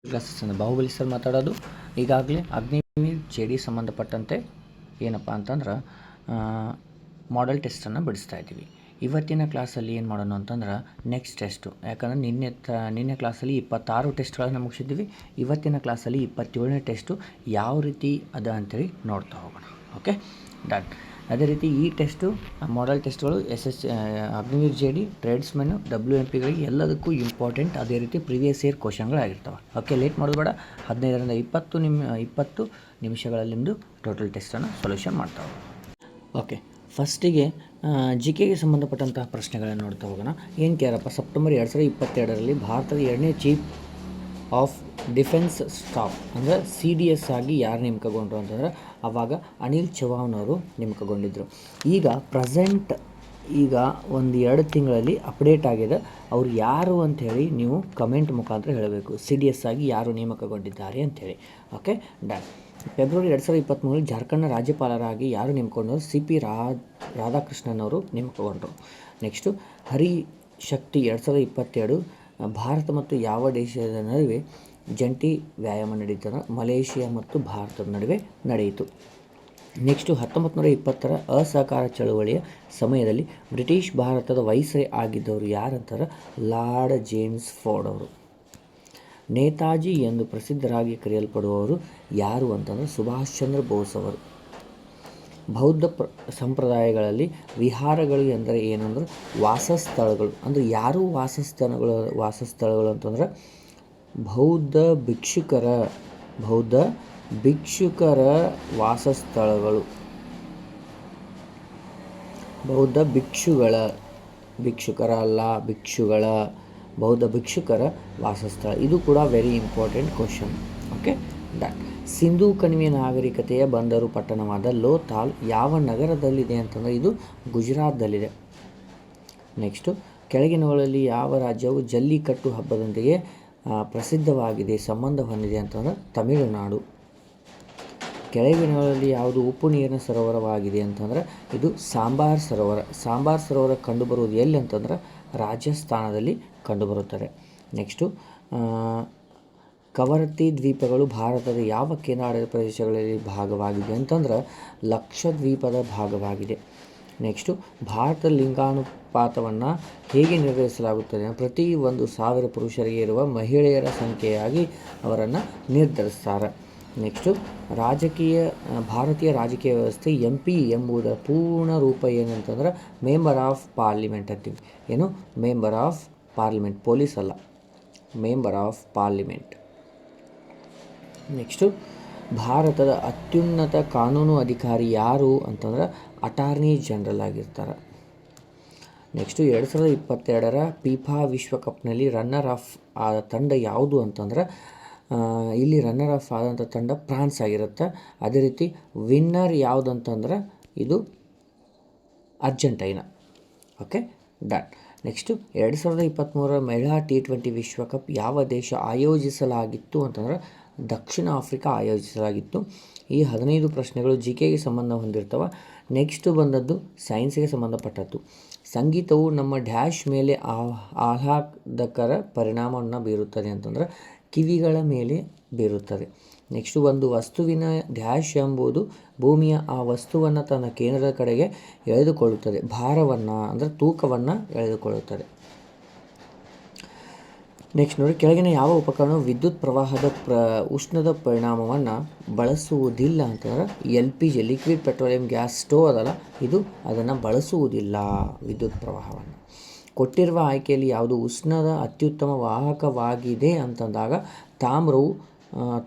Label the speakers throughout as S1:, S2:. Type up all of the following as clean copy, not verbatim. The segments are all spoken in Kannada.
S1: ಕ್ಲಾಸಸ್ಸಿಂದ ಬಾಹುಬಲಿ ಸರ್ ಮಾತಾಡೋದು. ಈಗಾಗಲೇ ಅಗ್ನಿವೀರ್ ಜೆ.ಡಿ ಸಂಬಂಧಪಟ್ಟಂತೆ ಏನಪ್ಪ ಅಂತಂದ್ರೆ ಮಾಡೆಲ್ ಟೆಸ್ಟನ್ನು ಬಿಡಿಸ್ತಾ ಇದ್ದೀವಿ. ಇವತ್ತಿನ ಕ್ಲಾಸಲ್ಲಿ ಏನು ಮಾಡೋಣ ಅಂತಂದ್ರೆ ನೆಕ್ಸ್ಟ್ ಟೆಸ್ಟು, ಯಾಕಂದರೆ ನಿನ್ನೆ ಕ್ಲಾಸಲ್ಲಿ 26 ಟೆಸ್ಟ್ಗಳನ್ನು ಮುಗಿಸಿದ್ವಿ. ಇವತ್ತಿನ ಕ್ಲಾಸಲ್ಲಿ 27ನೇ ಟೆಸ್ಟು ಯಾವ ರೀತಿ ಅದ ಅಂತೇಳಿ ನೋಡ್ತಾ ಹೋಗೋಣ. Okay, done. ಅದೇ ರೀತಿ ಈ ಟೆಸ್ಟು ಮಾಡೆಲ್ ಟೆಸ್ಟ್ಗಳು ಅಗ್ನಿವೀರ್ ಜೆ.ಡಿ, ಟ್ರೇಡ್ಸ್ಮೆನ್ನು, WMPಗಳಿಗೆ ಎಲ್ಲದಕ್ಕೂ ಇಂಪಾರ್ಟೆಂಟ್. ಅದೇ ರೀತಿ ಪ್ರಿವಿಯಸ್ ಇಯರ್ ಕ್ವಶನ್ಗಳಾಗಿರ್ತವೆ. ಓಕೆ, ಲೇಟ್ ಮಾಡೋದು ಬೇಡ. 15ರಿಂದ 20 ನಿಮಿಷಗಳಲ್ಲಿಂದು ಟೋಟಲ್ ಟೆಸ್ಟನ್ನು ಸೊಲ್ಯೂಷನ್ ಮಾಡ್ತಾ ಹೋಗೋಣ. ಓಕೆ, ಫಸ್ಟಿಗೆ GKಗೆ ಸಂಬಂಧಪಟ್ಟಂತಹ ಪ್ರಶ್ನೆಗಳನ್ನು ನೋಡ್ತಾ ಹೋಗೋಣ. ಏನು ಕೇಳಪ್ಪ, ಸೆಪ್ಟೆಂಬರ್ 2022ರಲ್ಲಿ ಭಾರತದ 2ನೇ ಚೀಫ್ ಆಫ್ ಡಿಫೆನ್ಸ್ ಸ್ಟಾಫ್ ಅಂದರೆ CDS ಆಗಿ ಯಾರು ನೇಮಕಗೊಂಡ್ರು ಅಂತಂದರೆ ಆವಾಗ ಅನಿಲ್ ಚೌಹಾಣ್ ಅವರು ನೇಮಕಗೊಂಡಿದ್ದರು. ಈಗ ಪ್ರೆಸೆಂಟ್ ಈಗ 1-2 ತಿಂಗಳಲ್ಲಿ ಅಪ್ಡೇಟ್ ಆಗಿದೆ. ಅವ್ರು ಯಾರು ಅಂಥೇಳಿ ನೀವು ಕಮೆಂಟ್ ಮುಖಾಂತರ ಹೇಳಬೇಕು, CDS ಆಗಿ ಯಾರು ನೇಮಕಗೊಂಡಿದ್ದಾರೆ ಅಂಥೇಳಿ. Okay, done. ಫೆಬ್ರವರಿ 2023ರಲ್ಲಿ ಜಾರ್ಖಂಡ್ನ ರಾಜ್ಯಪಾಲರಾಗಿ ಯಾರು ನೇಮಕೊಂಡರು? CP ರಾಧಾಕೃಷ್ಣನ್ ಅವರು ನೇಮಕಗೊಂಡರು. ನೆಕ್ಸ್ಟು ಹರಿಶಕ್ತಿ 2022 ಭಾರತ ಮತ್ತು ಯಾವ ದೇಶದ ನಡುವೆ ಜಂಟಿ ವ್ಯಾಯಾಮ ನಡೀತದ? ಮಲೇಷಿಯಾ ಮತ್ತು ಭಾರತದ ನಡುವೆ ನಡೆಯಿತು. ನೆಕ್ಸ್ಟು 1920ರ ಅಸಹಕಾರ ಚಳುವಳಿಯ ಸಮಯದಲ್ಲಿ ಬ್ರಿಟಿಷ್ ಭಾರತದ ವೈಸ್ರಾಯ್ ಆಗಿದ್ದವರು ಯಾರಂತಾರೆ? ಲಾರ್ಡ್ ಜೇಮ್ಸ್ ಫೋರ್ಡ್ ಅವರು. ನೇತಾಜಿ ಎಂದು ಪ್ರಸಿದ್ಧರಾಗಿ ಕರೆಯಲ್ಪಡುವವರು ಯಾರು ಅಂತಂದರೆ ಸುಭಾಷ್ ಚಂದ್ರ ಬೋಸ್ ಅವರು. ಬೌದ್ಧ ಸಂಪ್ರದಾಯಗಳಲ್ಲಿ ವಿಹಾರಗಳು ಎಂದರೆ ಏನಂದ್ರೆ ವಾಸಸ್ಥಳಗಳು. ಅಂದರೆ ಯಾರು ವಾಸಸ್ಥಳಗಳು ಅಂತಂದ್ರೆ ಬೌದ್ಧ ಭಿಕ್ಷುಕರ ವಾಸಸ್ಥಳಗಳು. ಬೌದ್ಧ ಭಿಕ್ಷುಕರ ವಾಸಸ್ಥಳ. ಇದು ಕೂಡ very important question. Okay, done. Sindhu ಕಣಿವೆ ನಾಗರಿಕತೆಯ ಬಂದರು ಪಟ್ಟಣವಾದ ಲೋಥಾಲ್ ಯಾವ ನಗರದಲ್ಲಿದೆ ಅಂತಂದರೆ ಇದು ಗುಜರಾತ್ದಲ್ಲಿದೆ. ನೆಕ್ಸ್ಟು ಕೆಳಗಿನವುಗಳಲ್ಲಿ ಯಾವ ರಾಜ್ಯವು ಜಲ್ಲಿಕಟ್ಟು ಹಬ್ಬದೊಂದಿಗೆ ಪ್ರಸಿದ್ಧವಾಗಿದೆ, ಸಂಬಂಧ ಹೊಂದಿದೆ ಅಂತಂದರೆ ತಮಿಳುನಾಡು. ಕೆಳಗಿನವುಗಳಲ್ಲಿ ಯಾವುದು ಉಪ್ಪು ನೀರಿನ ಸರೋವರವಾಗಿದೆ ಅಂತಂದರೆ ಇದು ಸಾಂಬಾರ್ ಸರೋವರ ಕಂಡುಬರುವುದು ಎಲ್ಲಿ ಅಂತಂದ್ರೆ ರಾಜಸ್ಥಾನದಲ್ಲಿ ಕಂಡುಬರುತ್ತದೆ. ನೆಕ್ಸ್ಟು ಕವರತ್ತಿ ದ್ವೀಪಗಳು ಭಾರತದ ಯಾವ ಕೇಂದ್ರಾಡಳಿತ ಪ್ರದೇಶಗಳಲ್ಲಿ ಭಾಗವಾಗಿದೆ ಅಂತಂದ್ರೆ ಲಕ್ಷದ್ವೀಪದ ಭಾಗವಾಗಿದೆ. ನೆಕ್ಸ್ಟು ಭಾರತದ ಲಿಂಗಾನುಪಾತವನ್ನು ಹೇಗೆ ನಿರ್ಧರಿಸಲಾಗುತ್ತದೆ? ಪ್ರತಿ 1,000 ಪುರುಷರಿಗೆ ಇರುವ ಮಹಿಳೆಯರ ಸಂಖ್ಯೆಯಾಗಿ ಅವರನ್ನು ನಿರ್ಧರಿಸ್ತಾರೆ. ನೆಕ್ಸ್ಟು ಭಾರತೀಯ ರಾಜಕೀಯ ವ್ಯವಸ್ಥೆ MP ಎಂಬುದರ ಪೂರ್ಣ ರೂಪ ಏನಂತಂದ್ರೆ ಮೆಂಬರ್ ಆಫ್ ಪಾರ್ಲಿಮೆಂಟ್ ಅಂತೀವಿ. ಏನು? ಮೆಂಬರ್ ಆಫ್ ಪಾರ್ಲಿಮೆಂಟ್, ಪೊಲೀಸ್ ಅಲ್ಲ, ಮೆಂಬರ್ ಆಫ್ ಪಾರ್ಲಿಮೆಂಟ್. ನೆಕ್ಸ್ಟು ಭಾರತದ ಅತ್ಯುನ್ನತ ಕಾನೂನು ಅಧಿಕಾರಿ ಯಾರು ಅಂತಂದ್ರೆ ಅಟಾರ್ನಿ ಜನರಲ್ ಆಗಿರ್ತಾರೆ. ನೆಕ್ಸ್ಟು 2022ರ FIFA ವಿಶ್ವಕಪ್ನಲ್ಲಿ ರನ್ನರ್ ಆಫ್ ಆದ ತಂಡ ಯಾವುದು ಅಂತಂದ್ರೆ ಇಲ್ಲಿ ರನ್ನರ್ ಆಫ್ ಆದಂಥ ತಂಡ ಫ್ರಾನ್ಸ್ ಆಗಿರುತ್ತೆ. ಅದೇ ರೀತಿ ವಿನ್ನರ್ ಯಾವುದು ಅಂತಂದ್ರೆ ಇದು ಅರ್ಜೆಂಟೈನಾ. Okay, done. ನೆಕ್ಸ್ಟು 2023ರ ಮಹಿಳಾ T20 ವಿಶ್ವಕಪ್ ಯಾವ ದೇಶ ಆಯೋಜಿಸಲಾಗಿತ್ತು ಅಂತಂದ್ರೆ ದಕ್ಷಿಣ ಆಫ್ರಿಕಾ ಆಯೋಜಿಸಲಾಗಿತ್ತು. ಈ 15 ಪ್ರಶ್ನೆಗಳು GKಗೆ ಸಂಬಂಧ ಹೊಂದಿರ್ತವೆ. ನೆಕ್ಸ್ಟು ಬಂದದ್ದು ಸೈನ್ಸ್ಗೆ ಸಂಬಂಧಪಟ್ಟದ್ದು. ಸಂಗೀತವು ನಮ್ಮ ಡ್ಯಾಶ್ ಮೇಲೆ ಆಹ್ಲಾದಕರ ಪರಿಣಾಮವನ್ನು ಬೀರುತ್ತದೆ ಅಂತಂದ್ರೆ ಕಿವಿಗಳ ಮೇಲೆ ಬೀರುತ್ತದೆ. ನೆಕ್ಸ್ಟು ಒಂದು ವಸ್ತುವಿನ ಡ್ಯಾಶ್ ಎಂಬುದು ಭೂಮಿಯ ಆ ವಸ್ತುವನ್ನು ತನ್ನ ಕೇಂದ್ರದ ಕಡೆಗೆ ಎಳೆದುಕೊಳ್ಳುತ್ತದೆ. ಭಾರವನ್ನು ಅಂದರೆ ತೂಕವನ್ನು ಎಳೆದುಕೊಳ್ಳುತ್ತದೆ. ನೆಕ್ಸ್ಟ್ ನೋಡಿ, ಕೆಳಗಿನ ಯಾವ ಉಪಕರಣವು ವಿದ್ಯುತ್ ಪ್ರವಾಹದ ಉಷ್ಣದ ಪರಿಣಾಮವನ್ನು ಬಳಸುವುದಿಲ್ಲ ಅಂತಂದ್ರೆ LPG liquid petroleum gas stove ಅದಲ್ಲ, ಇದು ಅದನ್ನು ಬಳಸುವುದಿಲ್ಲ ವಿದ್ಯುತ್ ಪ್ರವಾಹವನ್ನು. ಕೊಟ್ಟಿರುವ ಆಯ್ಕೆಯಲ್ಲಿ ಯಾವುದು ಉಷ್ಣದ ಅತ್ಯುತ್ತಮ ವಾಹಕವಾಗಿದೆ ಅಂತಂದಾಗ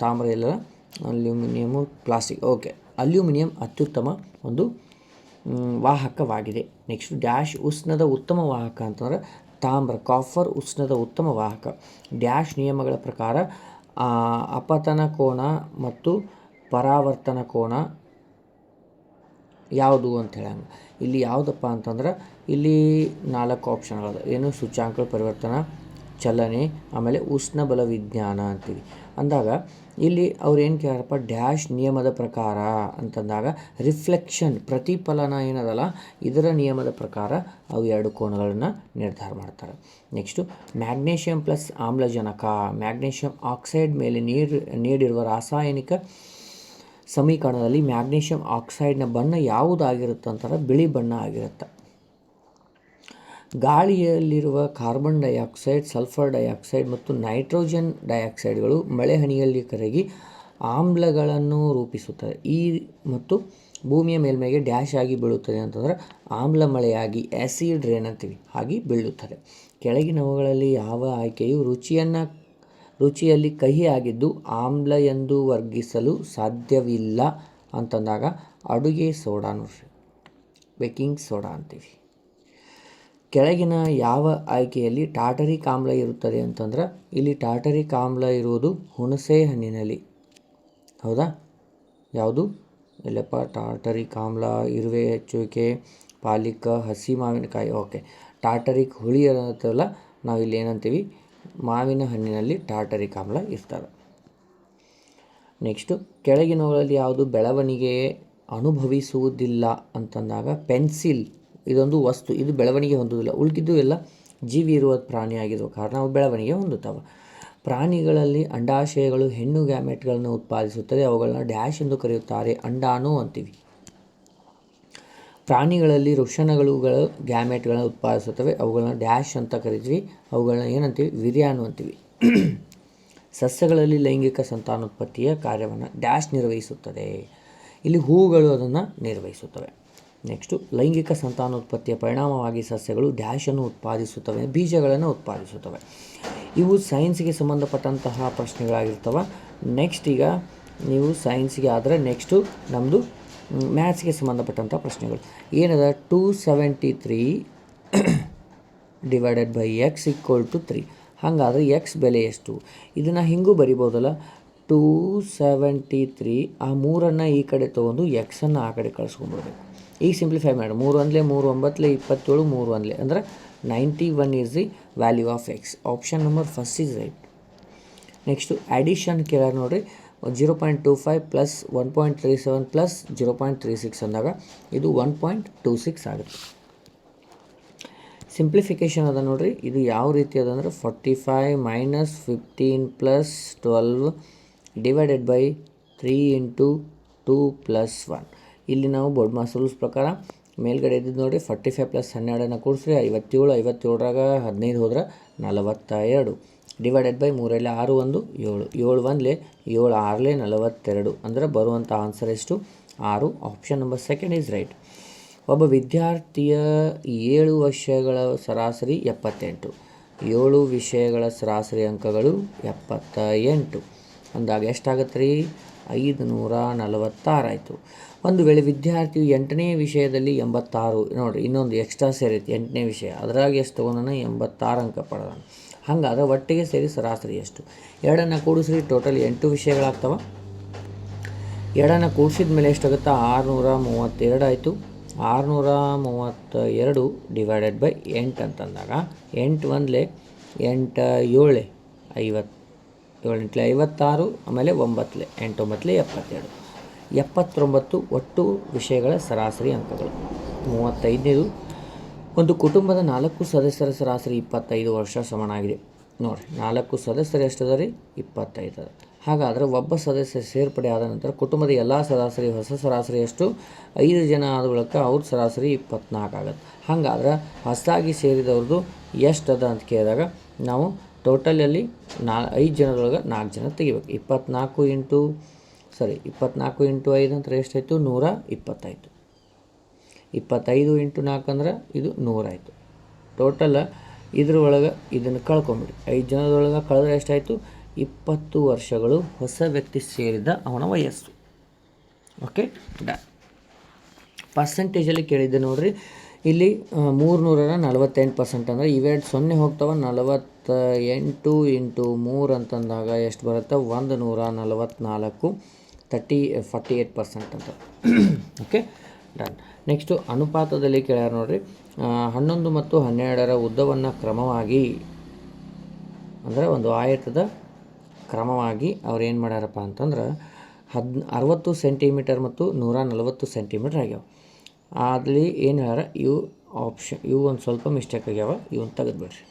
S1: ತಾಮ್ರ ಇಲ್ಲ, ಅಲ್ಯೂಮಿನಿಯಮು, ಪ್ಲಾಸ್ಟಿಕ್. ಓಕೆ, ಅಲ್ಯೂಮಿನಿಯಂ ಅತ್ಯುತ್ತಮ ಒಂದು ವಾಹಕವಾಗಿದೆ. ನೆಕ್ಸ್ಟ್ ಡ್ಯಾಶ್ ಉಷ್ಣದ ಉತ್ತಮ ವಾಹಕ ಅಂತಂದರೆ ತಾಮ್ರ. ಕಾಫರ್ ಉಷ್ಣದ ಉತ್ತಮ ವಾಹಕ. ಡ್ಯಾಶ್ ನಿಯಮಗಳ ಪ್ರಕಾರ ಅಪತನ ಕೋನ ಮತ್ತು ಪರಾವರ್ತನ ಕೋನ ಯಾವುದು ಅಂತ ಹೇಳಂಗೆ. ಇಲ್ಲಿ ಯಾವುದಪ್ಪ ಅಂತಂದ್ರೆ ಇಲ್ಲಿ 4 ಆಪ್ಷನ್ಗಳು. ಏನು? ಸೂಚ್ಯಾಂಕ ಪರಿವರ್ತನಾ, ಚಲನೆ, ಆಮೇಲೆ ಉಷ್ಣಬಲ ವಿಜ್ಞಾನ ಅಂತೀವಿ. ಅಂದಾಗ ಇಲ್ಲಿ ಅವ್ರು ಏನು ಕೇಳ್ಯಾರಪ್ಪ, ಡ್ಯಾಶ್ ನಿಯಮದ ಪ್ರಕಾರ ಅಂತಂದಾಗ ರಿಫ್ಲೆಕ್ಷನ್ ಪ್ರತಿಫಲನ ಏನದಲ್ಲ ಇದರ ನಿಯಮದ ಪ್ರಕಾರ ಅವು ಎರಡು ಕೋನಗಳನ್ನು ನಿರ್ಧಾರ ಮಾಡ್ತಾರೆ. ನೆಕ್ಸ್ಟು ಮ್ಯಾಗ್ನೇಷಿಯಂ ಪ್ಲಸ್ ಆಮ್ಲಜನಕ, ಮ್ಯಾಗ್ನೇಷಿಯಂ ಆಕ್ಸೈಡ್ ಮೇಲೆ ನೀಡಿರುವ ರಾಸಾಯನಿಕ ಸಮೀಕರಣದಲ್ಲಿ ಮ್ಯಾಗ್ನೇಷಿಯಂ ಆಕ್ಸೈಡ್ನ ಬಣ್ಣ ಯಾವುದಾಗಿರುತ್ತೆ ಅಂತಾರೆ, ಬಿಳಿ ಬಣ್ಣ ಆಗಿರುತ್ತೆ. ಗಾಳಿಯಲ್ಲಿರುವ ಕಾರ್ಬನ್ ಡೈಆಕ್ಸೈಡ್, ಸಲ್ಫರ್ ಡೈಆಕ್ಸೈಡ್ ಮತ್ತು ನೈಟ್ರೋಜನ್ ಡೈಆಕ್ಸೈಡ್ಗಳು ಮಳೆ ಹನಿಯಲ್ಲಿ ಕರಗಿ ಆಮ್ಲಗಳನ್ನು ರೂಪಿಸುತ್ತದೆ. ಮತ್ತು ಭೂಮಿಯ ಮೇಲ್ಮೈಗೆ ಡ್ಯಾಶ್ ಆಗಿ ಬೀಳುತ್ತದೆ ಅಂತಂದರೆ ಆಮ್ಲ ಮಳೆಯಾಗಿ ಆ್ಯಸಿಡ್ ರೇನ್ ಅಂತೀವಿ ಆಗಿ ಬೀಳುತ್ತದೆ. ಕೆಳಗಿನವುಗಳಲ್ಲಿ ಯಾವ ಆಯ್ಕೆಯು ರುಚಿಯಲ್ಲಿ ಕಹಿಯಾಗಿದ್ದು ಆಮ್ಲ ಎಂದು ವರ್ಗಿಸಲು ಸಾಧ್ಯವಿಲ್ಲ ಅಂತಂದಾಗ ಅಡುಗೆ ಸೋಡಾ ನೋಡ್ರಿ, ಬೇಕಿಂಗ್ ಸೋಡಾ ಅಂತೀವಿ. ಕೆಳಗಿನ ಯಾವ ಆಯ್ಕೆಯಲ್ಲಿ ಟಾಟರಿಕ್ ಆಮ್ಲ ಇರುತ್ತದೆ ಅಂತಂದ್ರೆ ಇಲ್ಲಿ ಟಾಟರಿಕ್ ಆಮ್ಲ ಇರುವುದು ಹುಣಸೆ ಹಣ್ಣಿನಲ್ಲಿ. ಹೌದಾ? ಯಾವುದು ಇಲ್ಲಪ್ಪ ಟಾಟರಿಕ್ ಆಮ್ಲ, ಇರುವೆ ಹೆಚ್ಚುವಿಕೆ, ಪಾಲಿಕ, ಹಸಿ ಮಾವಿನಕಾಯಿ. ಓಕೆ, ಟಾಟರಿಕ್ ಹುಳಿ ಇರುತ್ತಲ್ಲ, ನಾವಿಲ್ಲಿ ಏನಂತೀವಿ, ಮಾವಿನ ಹಣ್ಣಿನಲ್ಲಿ ಟಾಟರಿಕ್ ಆಮ್ಲ ಇರ್ತದೆ. ನೆಕ್ಸ್ಟು ಕೆಳಗಿನವುಗಳಲ್ಲಿ ಯಾವುದು ಬೆಳವಣಿಗೆ ಅನುಭವಿಸುವುದಿಲ್ಲ ಅಂತಂದಾಗ ಪೆನ್ಸಿಲ್ ಇದೊಂದು ವಸ್ತು, ಇದು ಬೆಳವಣಿಗೆ ಹೊಂದುವುದಿಲ್ಲ. ಉಳಿದಿದ್ದು ಎಲ್ಲ ಜೀವಿ ಇರುವ ಪ್ರಾಣಿ ಆಗಿರುವ ಕಾರಣ ಅವು ಬೆಳವಣಿಗೆ ಹೊಂದುತ್ತವೆ. ಪ್ರಾಣಿಗಳಲ್ಲಿ ಅಂಡಾಶಯಗಳು ಹೆಣ್ಣು ಗ್ಯಾಮೆಟ್ಗಳನ್ನು ಉತ್ಪಾದಿಸುತ್ತದೆ, ಅವುಗಳನ್ನ ಡ್ಯಾಶ್ ಎಂದು ಕರೆಯುತ್ತಾರೆ, ಅಂಡಾಣು ಅಂತೀವಿ. ಪ್ರಾಣಿಗಳಲ್ಲಿ ವೃಷಣಗಳು ಗ್ಯಾಮೆಟ್ಗಳನ್ನು ಉತ್ಪಾದಿಸುತ್ತವೆ, ಅವುಗಳನ್ನ ಡ್ಯಾಶ್ ಅಂತ ಕರಿತೀವಿ, ಅವುಗಳನ್ನ ಏನಂತೀವಿ, ವೀರ್ಯಾಣು ಅಂತೀವಿ. ಸಸ್ಯಗಳಲ್ಲಿ ಲೈಂಗಿಕ ಸಂತಾನೋತ್ಪತ್ತಿಯ ಕಾರ್ಯವನ್ನು ಡ್ಯಾಶ್ ನಿರ್ವಹಿಸುತ್ತದೆ, ಇಲ್ಲಿ ಹೂಗಳು ಅದನ್ನು ನಿರ್ವಹಿಸುತ್ತವೆ. ನೆಕ್ಸ್ಟು ಲೈಂಗಿಕ ಸಂತಾನೋತ್ಪತ್ತಿಯ ಪರಿಣಾಮವಾಗಿ ಸಸ್ಯಗಳು ಡ್ಯಾಶನ್ನು ಉತ್ಪಾದಿಸುತ್ತವೆ, ಬೀಜಗಳನ್ನು ಉತ್ಪಾದಿಸುತ್ತವೆ. ಇವು ಸೈನ್ಸ್ಗೆ ಸಂಬಂಧಪಟ್ಟಂತಹ ಪ್ರಶ್ನೆಗಳಾಗಿರ್ತವೆ. ನೆಕ್ಸ್ಟ್ ಈಗ ನೀವು ಸೈನ್ಸ್ಗೆ ಆದರೆ ನೆಕ್ಸ್ಟು ನಮ್ಮದು ಮ್ಯಾಥ್ಸ್ಗೆ ಸಂಬಂಧಪಟ್ಟಂಥ ಪ್ರಶ್ನೆಗಳು ಏನದ. 273 / x = 3. ಹಾಗಾದರೆ ಎಕ್ಸ್ ಬೆಲೆ ಎಷ್ಟು? ಇದನ್ನು ಹಿಂಗೂ ಬರಿಬೋದಲ್ಲ, 273 ಆ 3 ಈ ಕಡೆ ತೊಗೊಂಡು ಎಕ್ಸನ್ನು ಆ ಕಡೆ ಕಳಿಸ್ಕೊಂಡ್ಬಿಡ್ಬೇಕು. ಈಗ ಸಿಂಪ್ಲಿಫೈ ಮಾಡಿ, 3 1 3 9 27 3 1 ಅಂದರೆ 91 is the value of X. Option number first is right. Next addition ಕೇಳಾರ ನೋಡಿರಿ, 0.25 ಪ್ಲಸ್ 1.37 ಪ್ಲಸ್ 0.36 ಅಂದಾಗ ಇದು 1.26 ಆಗುತ್ತೆ. ಸಿಂಪ್ಲಿಫಿಕೇಷನ್ ಅದ ನೋಡಿರಿ, ಇದು ಯಾವ ರೀತಿ ಅದ ಅಂದರೆ 45 - 15 + 12 / 3 × 2 + 1. ಇಲ್ಲಿ ನಾವು ಬೋರ್ಡ್ ಮಾಸ್ ರೂಲ್ಸ್ ಪ್ರಕಾರ ಮೇಲ್ಗಡೆ ಇದ್ದಿದ್ದು ನೋಡಿ, 45 + 12 ಕೂಡಿಸ್ರಿ 57, 57ರಾಗ 15 ಹೋದ್ರೆ 42 / 3 6 1 7, 7 1 7 6 42 ಅಂದರೆ ಬರುವಂಥ ಆನ್ಸರ್ ಎಷ್ಟು? 6. Option number second is right. ಒಬ್ಬ ವಿದ್ಯಾರ್ಥಿಯ 7 ವರ್ಷಗಳ ಸರಾಸರಿ 78, 7 ವಿಷಯಗಳ ಸರಾಸರಿ ಅಂಕಗಳು 78 ಅಂದಾಗ ಎಷ್ಟಾಗತ್ತೆ ರೀ? 546 ಆಯಿತು. ಒಂದು ವೇಳೆ ವಿದ್ಯಾರ್ಥಿಯು 8ನೇ ವಿಷಯದಲ್ಲಿ 86, ನೋಡಿರಿ ಇನ್ನೊಂದು ಎಕ್ಸ್ಟ್ರಾ ಸೇರೈತಿ 8ನೇ ವಿಷಯ, ಅದರಾಗ ಎಷ್ಟು ತೊಗೊಂಡಾನ? 86 ಅಂಕ ಪಡೆದಾನ. ಹಾಗಾದ್ರೆ ಒಟ್ಟಿಗೆ ಸೇರಿ ಸರಾಸರಿ ಎಷ್ಟು? ಎರಡನ್ನು ಕೂಡಿಸ್ರಿ, ಟೋಟಲ್ 8 ವಿಷಯಗಳಾಗ್ತವೆ. ಎರಡನ್ನು ಕೂಡಿಸಿದ ಮೇಲೆ ಎಷ್ಟಾಗುತ್ತೆ? 632 ಆಯಿತು. 632 / 8 ಅಂತಂದಾಗ 8 1 8 7 50, 7 8 56, ಆಮೇಲೆ 9 8 9 72, 79 ಒಟ್ಟು ವಿಷಯಗಳ ಸರಾಸರಿ ಅಂಕಗಳು. 35ನೇದು, ಒಂದು ಕುಟುಂಬದ 4 ಸದಸ್ಯರ ಸರಾಸರಿ 25 ವರ್ಷ ಸಮನಾಗಿದೆ. ನೋಡಿರಿ 4 ಸದಸ್ಯರು ಎಷ್ಟದ ರೀ? 25 ಅದ. ಹಾಗಾದರೆ ಒಬ್ಬ ಸದಸ್ಯ ಸೇರ್ಪಡೆ ಆದ ನಂತರ ಕುಟುಂಬದ ಎಲ್ಲ ಸರಾಸರಿ ಹೊಸ ಸರಾಸರಿ ಎಷ್ಟು? 5 ಜನ ಆದ ಬಳಿಕ ಅವ್ರ ಸರಾಸರಿ 24 ಆಗುತ್ತೆ. ಹಾಗಾದ್ರೆ ಹೊಸದಾಗಿ ಸೇರಿದವ್ರದ್ದು ಎಷ್ಟದ ಅಂತ ಕೇಳಿದಾಗ ನಾವು ಟೋಟಲಲ್ಲಿ 5 ಜನದೊಳಗೆ 4 ಜನ ತೆಗಿಬೇಕು. 24 × 5 ಅಂದ್ರೆ ಎಷ್ಟಾಯಿತು? 120 25 × 4 ಅಂದ್ರೆ ಇದು 100 ಆಯಿತು. ಟೋಟಲ್ ಇದ್ರೊಳಗೆ ಇದನ್ನು ಕಳ್ಕೊಂಬಿಡಿ, 5 ಜನದೊಳಗೆ ಕಳೆದ್ರೆ ಎಷ್ಟಾಯಿತು? 20 ವರ್ಷಗಳು ಹೊಸ ವ್ಯಕ್ತಿ ಸೇರಿದ ಅವನ ವಯಸ್ಸು. Okay, done. ಪರ್ಸೆಂಟೇಜಲ್ಲಿ ಕೇಳಿದ್ದೆ ನೋಡಿರಿ, ಇಲ್ಲಿ 348% ಅಂದರೆ ಇವೆರಡು 0 ಹೋಗ್ತಾವೆ. 48 × 3 ಅಂತಂದಾಗ ಎಷ್ಟು ಬರುತ್ತೆ? 144, 48% ಅಂತ. Okay, done. ನೆಕ್ಸ್ಟು ಅನುಪಾತದಲ್ಲಿ ಕೇಳ್ಯಾರ ನೋಡಿರಿ, 11 ಮತ್ತು 12ರ ಉದ್ದವನ್ನು ಕ್ರಮವಾಗಿ ಅಂದರೆ ಒಂದು ಆಯತದ ಕ್ರಮವಾಗಿ ಅವ್ರು ಏನು ಮಾಡ್ಯಾರಪ್ಪ ಅಂತಂದ್ರೆ 60 ಸೆಂಟಿಮೀಟರ್ ಮತ್ತು 140 ಸೆಂಟಿಮೀಟ್ರ್ ಆಗ್ಯಾವ. ಅಲ್ಲಿ ಏನು ಹೇಳ್ಯಾರ, ಇವು ಒಂದು ಸ್ವಲ್ಪ ಮಿಸ್ಟೇಕ್ ಆಗ್ಯಾವ, ಇವನ್ನ ತೆಗೆದುಬಿಡ್ರಿ.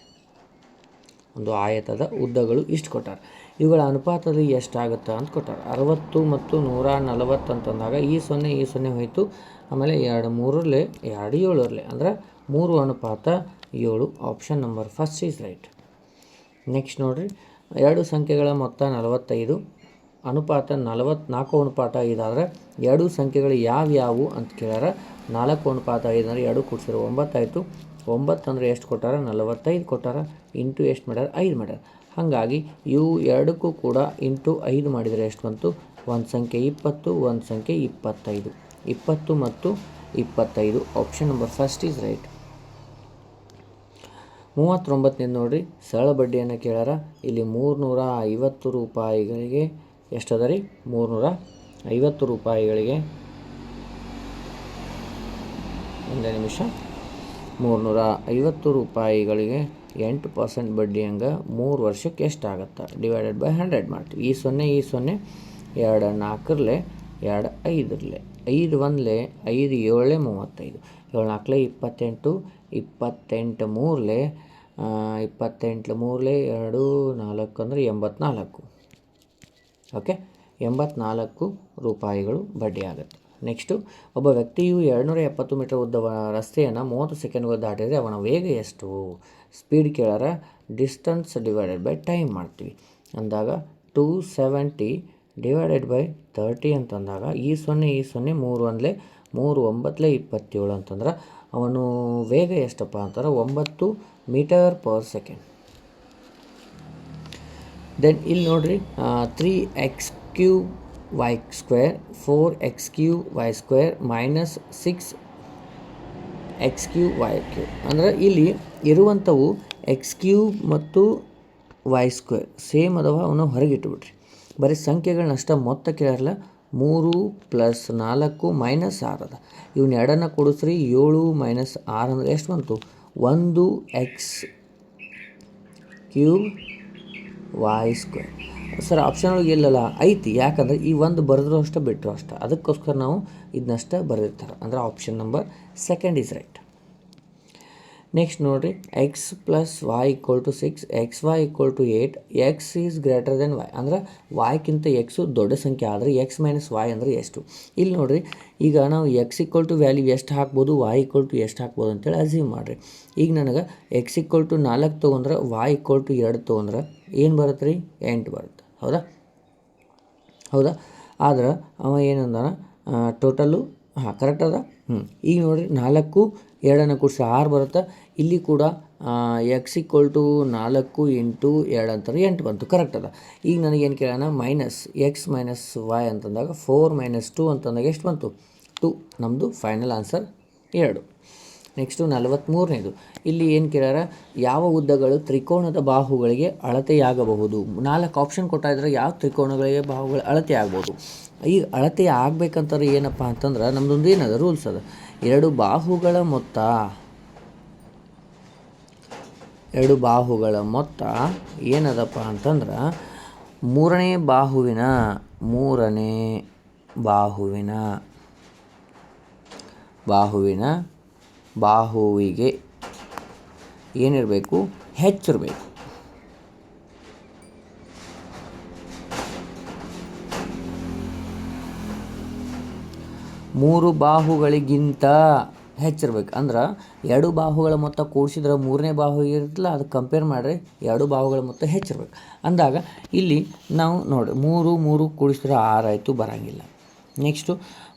S1: ಒಂದು ಆಯತದ ಉದ್ದಗಳು ಇಷ್ಟು ಕೊಟ್ಟಾರ. ಇವುಗಳ ಅನುಪಾತದ ಎಷ್ಟಾಗುತ್ತೆ ಅಂತ ಕೊಟ್ಟಾರ. 60 ಮತ್ತು 140 ಅಂತಂದಾಗ ಈ 0 ಹೋಯಿತು. ಆಮೇಲೆ 2 3 2 7 ಅಂದರೆ 3:7. Option number first is right. Next ನೋಡಿರಿ, 2 ಸಂಖ್ಯೆಗಳ ಮೊತ್ತ 45, ಅನುಪಾತ 4:5 ಆದರೆ 2 ಸಂಖ್ಯೆಗಳು ಯಾವ್ಯಾವು ಅಂತ ಕೇಳ್ಯಾರ. 4:5 ಅಂದರೆ 2 ಕೂಡಿಸಿದ್ರೆ 9 ಆಯಿತು. 9 ಅಂದರೆ ಎಷ್ಟು ಕೊಟ್ಟಾರ, 45 ಕೊಟ್ಟಾರ. ಇಂಟು ಎಷ್ಟು ಮಾಡ್ಯಾರ, 5 ಮಾಡ್ಯಾರ. ಹಾಗಾಗಿ ಇವು ಎರಡಕ್ಕೂ ಕೂಡ ಇಂಟು 5 ಮಾಡಿದರೆ ಎಷ್ಟು ಬಂತು, ಒಂದು ಸಂಖ್ಯೆ 20, ಒಂದು ಸಂಖ್ಯೆ 25. 20 ಮತ್ತು 25. Option number first is right. 39 ನೋಡಿರಿ, ಸರಳ ಬಡ್ಡಿಯನ್ನು ಕೇಳ್ಯಾರ. ಇಲ್ಲಿ 350 ರೂಪಾಯಿಗಳಿಗೆ ಎಷ್ಟದ ರೀ, 350 ರೂಪಾಯಿಗಳಿಗೆ, ಒಂದೇ ನಿಮಿಷ, 350 ರೂಪಾಯಿಗಳಿಗೆ 8% ಬಡ್ಡಿ ಹಂಗೆ 3 ವರ್ಷಕ್ಕೆ ಎಷ್ಟಾಗತ್ತೆ, ಡಿವೈಡೆಡ್ ಬೈ 100 ಮಾಡ್ತೀವಿ. ಈ 0 2 4 2 5 5 1 5 7 35, 7 4 28, 28 3 28 3 2 4 ಅಂದರೆ 84. ಓಕೆ, 84 ರೂಪಾಯಿಗಳು ಬಡ್ಡಿ ಆಗುತ್ತೆ. ನೆಕ್ಸ್ಟು, ಒಬ್ಬ ವ್ಯಕ್ತಿಯು 270 ಮೀಟರ್ ಉದ್ದ ರಸ್ತೆಯನ್ನು 30 ಸೆಕೆಂಡ್ಗಳು ದಾಟಿದರೆ ಅವನ ವೇಗ ಎಷ್ಟು? ಸ್ಪೀಡ್ ಕೇಳಾರ, ಡಿಸ್ಟನ್ಸ್ ಡಿವೈಡೆಡ್ ಬೈ ಟೈಮ್ ಮಾಡ್ತೀವಿ. ಅಂದಾಗ 270 ಡಿವೈಡೆಡ್ ಬೈ 30 ಅಂತಂದಾಗ ಈ 0 3 1 3 9 27 ಅಂತಂದ್ರೆ ಅವನು ವೇಗ ಎಷ್ಟಪ್ಪ ಅಂತಾರೆ, 9 ಮೀಟರ್ ಪರ್ ಸೆಕೆಂಡ್. ದೆನ್ ಇಲ್ಲಿ ನೋಡಿರಿ, 3x³ y² 4x³ y² minus 6x³ y³ ಅಂದರೆ ಇಲ್ಲಿ ಇರುವಂಥವು x³ ಮತ್ತು y² ಸೇಮ್ ಅದಾವ, ಅವನು ಹೊರಗಿಟ್ಟುಬಿಟ್ರಿ. ಬರೀ ಸಂಖ್ಯೆಗಳನ್ನಷ್ಟ ಮೊತ್ತ ಕೇಳಲ್ಲ. 3 + 4 - 6 ಅದ. ಇವನ್ನ ಎರಡನ್ನು ಕೂಡಿಸ್ರಿ, 7 - 6 ಅಂದರೆ ಎಷ್ಟು ಬಂತು, 1x³ y². ಸರ್ ಆಪ್ಷನ್ ಒಳಗೆ ಇಲ್ಲಲ್ಲ, ಐತಿ. ಯಾಕಂದರೆ ಈ ಒಂದು ಬರೆದ್ರು ಅಷ್ಟೇ ಬಿಟ್ಟರು ಅಷ್ಟೇ, ಅದಕ್ಕೋಸ್ಕರ ನಾವು ಇದನ್ನಷ್ಟೇ ಬರೆದಿರ್ತಾರೆ. ಅಂದರೆ option number second is right. Next ನೋಡಿರಿ, x + y = 6, xy = 8, x is greater than y ಅಂದರೆ yಕ್ಕಿಂತ x ದೊಡ್ಡ ಸಂಖ್ಯೆ ಆದರೆ x - y ಅಂದರೆ ಎಷ್ಟು? ಇಲ್ಲಿ ನೋಡಿರಿ, ಈಗ ನಾವು x = ವ್ಯಾಲ್ಯೂ ಎಷ್ಟು ಹಾಕ್ಬೋದು, y = ಎಷ್ಟು ಹಾಕ್ಬೋದು ಅಂತೇಳಿ ಅಸ್ಯೂಮ್ ಮಾಡಿರಿ. ಈಗ ನನಗೆ x = 4 ತೊಗೊಂಡ್ರೆ y = 2 ತೊಗೊಂಡ್ರೆ ಏನು ಬರುತ್ತೆ ರೀ, 8 ಬರುತ್ತೆ. ಹೌದಾ? ಆದ್ರೆ ಅವ ಏನಂದಾನ, ಟೋಟಲು ಕರೆಕ್ಟ್ ಅದ. ಈಗ ನೋಡಿರಿ, 4 2 ಕೂಡಿಸಿ 6 ಬರುತ್ತೆ. ಇಲ್ಲಿ ಕೂಡ x = 4 × 2 ಅಂತಾರೆ 8 ಬಂತು, ಕರೆಕ್ಟ್ ಅದ. ಈಗ ನನಗೇನು ಕೇಳೋಣ, -x - y ಅಂತಂದಾಗ 4 - 2 ಅಂತಂದಾಗ ಎಷ್ಟು ಬಂತು, 2. ನಮ್ಮದು ಫೈನಲ್ ಆನ್ಸರ್ 2. ನೆಕ್ಸ್ಟು 43ನೇದು, ಇಲ್ಲಿ ಏನು ಕೇಳ್ಯಾರ, ಯಾವ ಉದ್ದಗಳು ತ್ರಿಕೋಣದ ಬಾಹುಗಳಿಗೆ ಅಳತೆಯಾಗಬಹುದು? 4 ಆಪ್ಷನ್ ಕೊಟ್ಟಾಯಿದ್ರೆ ಯಾವ ತ್ರಿಕೋಣಗಳಿಗೆ ಬಾಹುಗಳು ಅಳತೆ ಆಗ್ಬೋದು. ಈಗ ಅಳತೆ ಆಗ್ಬೇಕಂತಾರೆ ಏನಪ್ಪ ಅಂತಂದ್ರೆ ನಮ್ಮದೊಂದು ಏನದ ರೂಲ್ಸ್ ಅದ, ಎರಡು ಬಾಹುಗಳ ಮೊತ್ತ ಏನದಪ್ಪ ಅಂತಂದ್ರೆ ಮೂರನೇ ಬಾಹುವಿಗೆ ಏನಿರಬೇಕು, ಹೆಚ್ಚಿರಬೇಕು. ಮೂರು ಬಾಹುಗಳಿಗಿಂತ ಹೆಚ್ಚಿರ್ಬೇಕು. ಅಂದ್ರೆ 2 ಬಾಹುಗಳ ಮೊತ್ತ ಕೂಡಿಸಿದ್ರೆ 3ನೇ ಬಾಹು ಇರುತ್ತಲ್ಲ, ಅದಕ್ಕೆ ಕಂಪೇರ್ ಮಾಡಿರಿ 2 ಬಾಹುಗಳ ಮೊತ್ತ ಹೆಚ್ಚಿರ್ಬೇಕು. ಅಂದಾಗ ಇಲ್ಲಿ ನಾವು ನೋಡಿರಿ, 3 3 ಕೂಡಿಸಿದ್ರೆ 6 ಆಯಿತು, ಬರೋಂಗಿಲ್ಲ. ನೆಕ್ಸ್ಟು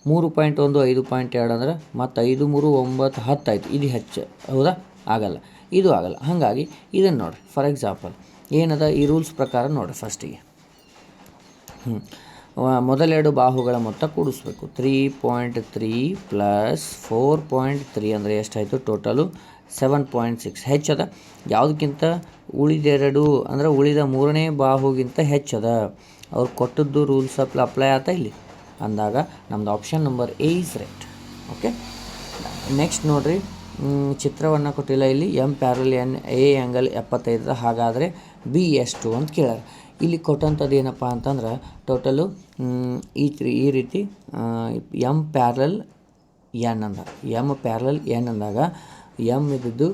S1: 3.1 5.2 ಅಂದ್ರೆ ಮತ್ತು 5 3 9 10 ಆಯಿತು, ಇದು ಹೆಚ್ಚು. ಹೌದಾ? ಆಗಲ್ಲ, ಇದು ಆಗಲ್ಲ. ಹಾಗಾಗಿ ಇದನ್ನು ನೋಡಿರಿ, ಫಾರ್ ಎಕ್ಸಾಂಪಲ್ ಏನದ ಈ ರೂಲ್ಸ್ ಪ್ರಕಾರ ನೋಡಿರಿ. ಫಸ್ಟಿಗೆ ಮೊದಲೆರಡು ಬಾಹುಗಳ ಮೊತ್ತ ಕೂಡಿಸ್ಬೇಕು. 3.3 + 4.3 ಅಂದರೆ ಎಷ್ಟಾಯಿತು, ಟೋಟಲು 7.6 ಹೆಚ್ಚದ. ಯಾವುದಕ್ಕಿಂತ ಉಳಿದೆರಡು ಅಂದರೆ ಉಳಿದ 3ನೇ ಬಾಹುಗಿಂತ ಹೆಚ್ಚದ. ಅವ್ರು ಕೊಟ್ಟದ್ದು ರೂಲ್ಸ್ ಅಪ್ಲೈ ಆತ ಇಲ್ಲಿ ಅಂದಾಗ ನಮ್ಮದು option number A is right. Okay, next ನೋಡಿರಿ, ಚಿತ್ರವನ್ನು ಕೊಟ್ಟಿಲ್ಲ ಇಲ್ಲಿ. M ∥ N, A angle 75. ಹಾಗಾದರೆ ಬಿ ಎಷ್ಟು ಅಂತ ಕೇಳ್ಯಾರ. ಇಲ್ಲಿ ಕೊಟ್ಟಂಥದ್ದು ಏನಪ್ಪ ಅಂತಂದ್ರೆ ಟೋಟಲು ಈ ರೀತಿ ಎಮ್ ಪ್ಯಾರಲಲ್ ಎನ್ ಅಂದಾಗ ಎನ್ ಅಂದಾಗ ಎಮ್ ಇದ್ದದ್ದು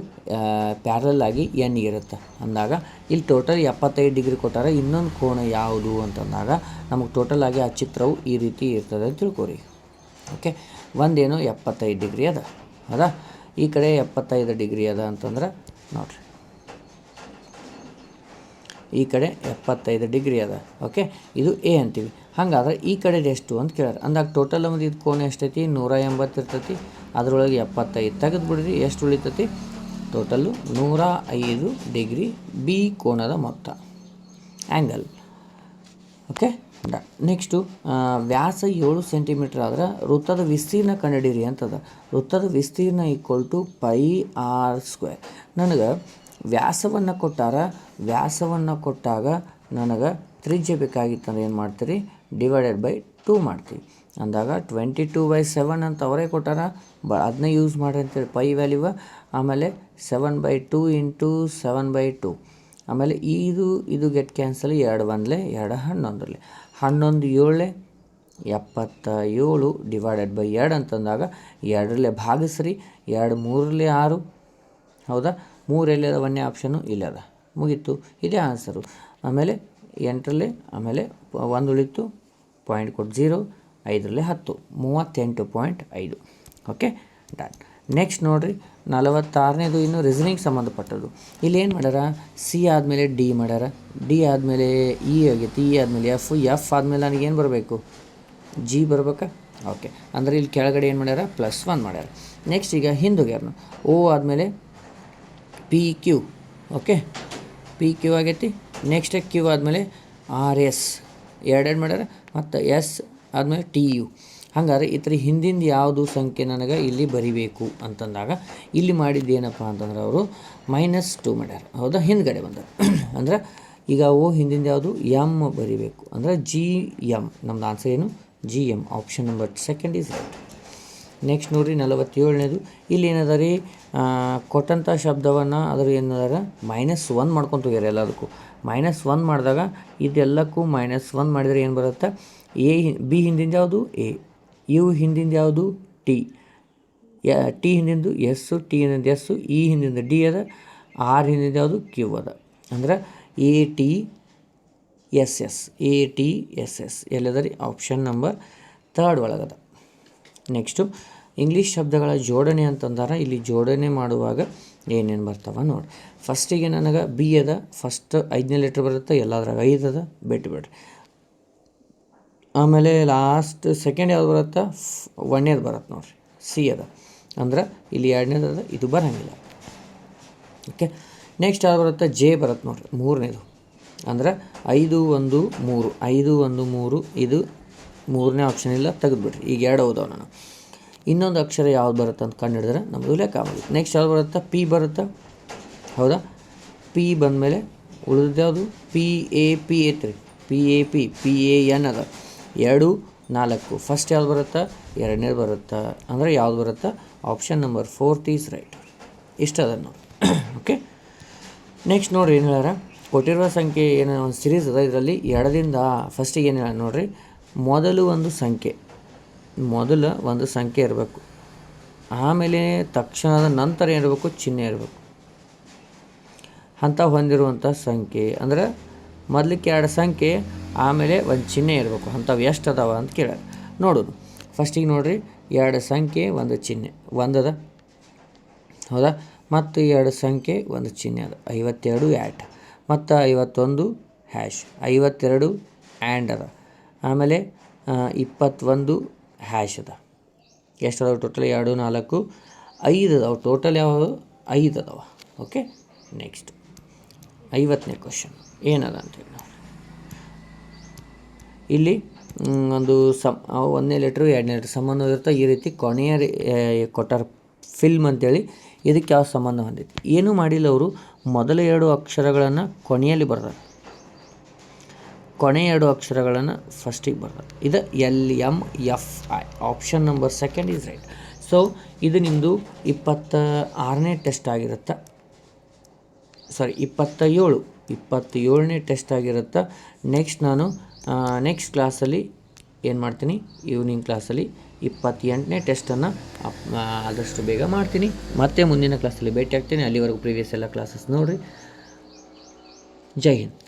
S1: ಪ್ಯಾರಲ್ ಆಗಿ ಎನ್ ಇರುತ್ತೆ ಅಂದಾಗ ಇಲ್ಲಿ ಟೋಟಲ್ 75 ಡಿಗ್ರಿ ಕೊಟ್ಟಾರ. ಇನ್ನೊಂದು ಕೋನ ಯಾವುದು ಅಂತಂದಾಗ ನಮಗೆ ಟೋಟಲ್ ಆಗಿ ಆ ಚಿತ್ರವು ಈ ರೀತಿ ಇರ್ತದೆ ಅಂತ ತಿಳ್ಕೊರಿ. ಓಕೆ, ಒಂದೇನು 75 ಡಿಗ್ರಿ ಅದ ಹೌದಾ, ಈ ಕಡೆ 75 ಡಿಗ್ರಿ ಅದ ಅಂತಂದ್ರೆ ನೋಡಿರಿ ಈ ಕಡೆ 75 ಡಿಗ್ರಿ ಅದ. ಓಕೆ, ಇದು ಎ ಅಂತೀವಿ. ಹಾಗಾದ್ರೆ ಈ ಕಡೆದು ಎಷ್ಟು ಅಂತ ಕೇಳ್ಯಾರ ಅಂದಾಗ ಟೋಟಲ್ ನಮ್ಮದು ಇದು ಕೋನ ಎಷ್ಟೈತಿ 180 ಇರ್ತೈತಿ. ಅದರೊಳಗೆ 75 ತೆಗೆದು ಬಿಡ್ರಿ, ಎಷ್ಟು ಉಳಿತೈತಿ ಟೋಟಲ್ಲು 105 ಡಿಗ್ರಿ ಬಿ ಕೋನದ ಮೊತ್ತ ಆ್ಯಂಗಲ್. ಓಕೆ, ನೆಕ್ಸ್ಟು ವ್ಯಾಸ 7 ಸೆಂಟಿಮೀಟ್ರ್ ಆದ್ರೆ ವೃತ್ತದ ವಿಸ್ತೀರ್ಣ ಕಂಡುಹಿಡೀರಿ ಅಂತದ. ವೃತ್ತದ ವಿಸ್ತೀರ್ಣ = πr². ನನಗೆ ವ್ಯಾಸವನ್ನು ಕೊಟ್ಟಾಗ ನನಗೆ ತ್ರಿಜ್ಯ ಬೇಕಾಗಿತ್ತಂದ್ರೆ ಏನು ಮಾಡ್ತೀರಿ, /2 ಮಾಡ್ತೀವಿ ಅಂದಾಗ 22/7 ಅಂತ ಅವರೇ ಕೊಟ್ಟಾರ, ಅದನ್ನ ಯೂಸ್ ಮಾಡ್ರಿ ಅಂತೇಳಿ ಪೈ ವ್ಯಾಲ್ಯೂವ. ಆಮೇಲೆ 7/2 × 7/2. ಆಮೇಲೆ ಇದು ಗೆಟ್ ಕ್ಯಾನ್ಸಲ್, 2 1 2 11 11 7 77 /2 ಅಂತಂದಾಗ 2 ಭಾಗಿಸ್ರಿ, 2 3 6 ಹೌದಾ, 3 ಎಲ್ಲಿ ಅದ, ಒಂದೇ ಆಪ್ಷನು ಇಲ್ಲದ, ಮುಗೀತು, ಇದೇ ಆನ್ಸರು. ಆಮೇಲೆ 8 ಆಮೇಲೆ 1 ಉಳಿತು, ಪಾಯಿಂಟ್ ಕೊಟ್ಟು 0, 5 10 38.5. Okay, done. ನೆಕ್ಸ್ಟ್ ನೋಡಿರಿ 46ನೇದು ಇನ್ನು ರೀಸನಿಂಗ್ ಸಂಬಂಧಪಟ್ಟದ್ದು. ಇಲ್ಲಿ ಏನು ಮಾಡ್ಯಾರ, ಸಿ ಆದಮೇಲೆ ಡಿ ಮಾಡ್ಯಾರ, ಡಿ ಆದಮೇಲೆ ಇ ಆಗೈತಿ, ಇ ಆದಮೇಲೆ ಎಫ್ ಆದಮೇಲೆ ನನಗೇನು ಬರಬೇಕು, ಜಿ ಬರ್ಬೇಕಾ. ಓಕೆ, ಅಂದರೆ ಇಲ್ಲಿ ಕೆಳಗಡೆ ಏನು ಮಾಡ್ಯಾರ, +1 ಮಾಡ್ಯಾರ. ನೆಕ್ಸ್ಟ್ ಈಗ ಹಿಂದೋಗ್ಯಾರ, ಓ ಆದಮೇಲೆ P Q. Okay, P Q ಆಗೈತಿ. ನೆಕ್ಸ್ಟ್ ಕ್ಯೂ ಆದಮೇಲೆ RS 2 ಮಾಡ್ಯಾರ, ಮತ್ತು ಎಸ್ ಆದಮೇಲೆ TU. ಹಾಗಾದ್ರೆ ಈ ಥರ ಹಿಂದಿಂದ ಯಾವುದು ಸಂಖ್ಯೆ ನನಗೆ ಇಲ್ಲಿ ಬರಿಬೇಕು ಅಂತಂದಾಗ ಇಲ್ಲಿ ಮಾಡಿದ್ದು ಏನಪ್ಪ ಅಂತಂದ್ರೆ ಅವರು -2 ಮಾಡ್ಯಾರ. ಹೌದಾ, ಹಿಂದ್ಗಡೆ ಬಂದ ಅಂದ್ರೆ ಈಗ ಓ ಹಿಂದಿಂದ ಯಾವುದು ಎಮ್ ಬರಿಬೇಕು ಅಂದರೆ GM. ನಮ್ದು ಆನ್ಸರ್ ಏನು, GM. Option number 2 is right. Next ನೋಡಿರಿ 47ನೇದು. ಇಲ್ಲಿ ಏನದ ರೀ, ಕೊಟ್ಟಂಥ ಶಬ್ದವನ್ನು ಅದ್ರ ಏನದಾರ -1 ಮಾಡ್ಕೊತ ಹೋಗ್ಯಾರ ಎಲ್ಲದಕ್ಕೂ. -1 ಮಾಡಿದಾಗ ಇದೆಲ್ಲಕ್ಕೂ -1 ಮಾಡಿದರೆ ಏನು ಬರುತ್ತೆ, ಬಿ ಹಿಂದಿಂದ ಯಾವುದು ಎ, ಯು ಹಿಂದಿಂದ ಯಾವುದು ಟಿ, ಟಿ ಹಿಂದಿಂದ ಎಸ್ಸು, ಟಿ ಹಿಂದಿಂದ ಎಸ್ಸು, ಇ ಹಿಂದಿಂದ ಡಿ ಅದ, ಆರ್ ಹಿಂದಿಂದ ಯಾವುದು ಕ್ಯೂ ಅದ. ಅಂದ್ರೆ ATSS ಎಲ್ಲದ ರೀ, ಆಪ್ಷನ್ ನಂಬರ್ 3 ಒಳಗದ. ನೆಕ್ಸ್ಟು ಇಂಗ್ಲೀಷ್ ಶಬ್ದಗಳ ಜೋಡಣೆ ಅಂತಂದಾರ. ಇಲ್ಲಿ ಜೋಡಣೆ ಮಾಡುವಾಗ ಏನೇನು ಬರ್ತಾವ ನೋಡಿ. ಫಸ್ಟಿಗೆ ನನಗೆ ಬಿ ಅದ, ಫಸ್ಟ್ 5ನೇ ಲೆಟ್ರ್ ಬರುತ್ತೆ, ಎಲ್ಲದ್ರಾಗ 5 ಅದ, ಬಿಟ್ಬಿಡ್ರಿ. ಆಮೇಲೆ ಲಾಸ್ಟ್ ಸೆಕೆಂಡ್ ಯಾವ್ದು ಬರುತ್ತೆ, 1ನೇದು ಬರುತ್ತೆ ನೋಡಿರಿ, ಸಿ ಅದ. ಅಂದ್ರೆ ಇಲ್ಲಿ 2ನೇದು ಅದ, ಇದು ಬರೋಂಗಿಲ್ಲ. ಓಕೆ, ನೆಕ್ಸ್ಟ್ ಯಾವ್ದು ಬರುತ್ತೆ, ಜೆ ಬರುತ್ತೆ ನೋಡಿರಿ, 3ನೇದು. ಅಂದ್ರೆ 5 1 3, 5 1 3, ಇದು 3ನೇ ಆಪ್ಷನ್ ಇಲ್ಲ, ತೆಗೆದುಬಿಡ್ರಿ. ಈಗ 2 ಹೋದವು ನಾನು. ಇನ್ನೊಂದು ಅಕ್ಷರ ಯಾವ್ದು ಬರುತ್ತೆ ಅಂತ ಕಂಡು ಹಿಡಿದ್ರೆ ನಮ್ಮದು ಲೆಕ್ಕ ಆಗೋದು. ನೆಕ್ಸ್ಟ್ ಯಾವ್ದು ಬರುತ್ತೆ, ಪಿ ಬರುತ್ತೆ. ಹೌದಾ, ಪಿ ಬಂದಮೇಲೆ ಉಳಿದು ಯಾವುದು, PAP ಐತ್ರಿ, PAN ಅದ. 2 4, ಫಸ್ಟ್ ಯಾವ್ದು ಬರುತ್ತೆ, 2ನೇದು ಬರುತ್ತೆ. ಅಂದರೆ ಯಾವ್ದು ಬರುತ್ತೆ, ಆಪ್ಷನ್ ನಂಬರ್ 4 ಈಸ್ ರೈಟ್. ಇಷ್ಟ ಅದ ನೋಡಿ. ಓಕೆ, ನೆಕ್ಸ್ಟ್ ನೋಡಿರಿ ಏನು ಹೇಳ್ಯಾರ, ಕೊಟ್ಟಿರುವ ಸಂಖ್ಯೆ ಏನೋ ಒಂದು ಸಿರೀಸ್ ಅದ. ಇದರಲ್ಲಿ 2ರಿಂದ ಫಸ್ಟಿಗೆ ಏನು ಹೇಳ ನೋಡಿರಿ, ಮೊದಲು ಒಂದು ಸಂಖ್ಯೆ ಇರಬೇಕು, ಆಮೇಲೆ ತಕ್ಷಣದ ನಂತರ ಏನಿರಬೇಕು, ಚಿಹ್ನೆ ಇರಬೇಕು ಅಂತ ಹೊಂದಿರುವಂಥ ಸಂಖ್ಯೆ. ಅಂದರೆ ಮೊದಲಿಕ್ಕೆ 2 ಸಂಖ್ಯೆ ಆಮೇಲೆ ಒಂದು ಚಿಹ್ನೆ ಇರಬೇಕು. ಅಂಥವು ಎಷ್ಟು ಅದಾವ ಅಂತ ಕೇಳ್ಯಾರ. ನೋಡೋದು ಫಸ್ಟಿಗೆ ನೋಡಿರಿ, 2 ಸಂಖ್ಯೆ 1 ಚಿಹ್ನೆ, 1 ಅದ. ಹೌದಾ, ಮತ್ತು 2 ಸಂಖ್ಯೆ 1 ಚಿಹ್ನೆ ಅದ, 52 @ ಮತ್ತು 51 ಹ್ಯಾಶ್, 52 ಆ್ಯಂಡ್ ಅದ. ಆಮೇಲೆ 21 ಹ್ಯಾಶ್ ಅದ. ಎಷ್ಟು ಅದಾವೆ ಟೋಟಲ್, 2 4 5 ಅದಾವೆ ಟೋಟಲ್. ಯಾವುದು 5 ಅದಾವೆ. ಓಕೆ, ನೆಕ್ಸ್ಟ್ 50ನೇ ಕ್ವಶನ್ ಏನದ ಅಂತೇಳಿ ನೋಡಿ. ಇಲ್ಲಿ ಒಂದು 1ನೇ ಲೆಟ್ರು 2ನೇ ಲೆಟ್ರ್ ಸಂಬಂಧ ಇರುತ್ತೆ. ಈ ರೀತಿ ಕೊನೆಯ ಕೊಟ್ಟಾರ ಫಿಲ್ಮ್ ಅಂತೇಳಿ. ಇದಕ್ಕೆ ಯಾವ ಸಂಬಂಧ ಹೊಂದೈತಿ, ಏನೂ ಮಾಡಿಲ್ಲ ಅವರು. ಮೊದಲ 2 ಅಕ್ಷರಗಳನ್ನು ಕೊನೆಯಲ್ಲಿ ಬರ್ತಾರೆ, ಕೊನೆಯ 2 ಅಕ್ಷರಗಳನ್ನು ಫಸ್ಟಿಗೆ ಬರ್ತಾರೆ. ಇದು LMFI. Option number 2 is right. So ಇದು ನಿಮ್ಮದು 26ನೇ ಟೆಸ್ಟ್ ಆಗಿರುತ್ತೆ. 27 27ನೇ ಟೆಸ್ಟ್ ಆಗಿರುತ್ತೆ. ನೆಕ್ಸ್ಟ್ ನಾನು ನೆಕ್ಸ್ಟ್ ಕ್ಲಾಸಲ್ಲಿ ಏನು ಮಾಡ್ತೀನಿ, ಈವ್ನಿಂಗ್ ಕ್ಲಾಸಲ್ಲಿ 28ನೇ ಟೆಸ್ಟನ್ನು ಆದಷ್ಟು ಬೇಗ ಮಾಡ್ತೀನಿ. ಮತ್ತೆ ಮುಂದಿನ ಕ್ಲಾಸಲ್ಲಿ ಭೇಟಿ ಆಗ್ತೀನಿ. ಅಲ್ಲಿವರೆಗೂ ಪ್ರೀವಿಯಸ್ ಎಲ್ಲ ಕ್ಲಾಸಸ್ ನೋಡಿರಿ. ಜೈ ಹಿಂದ್.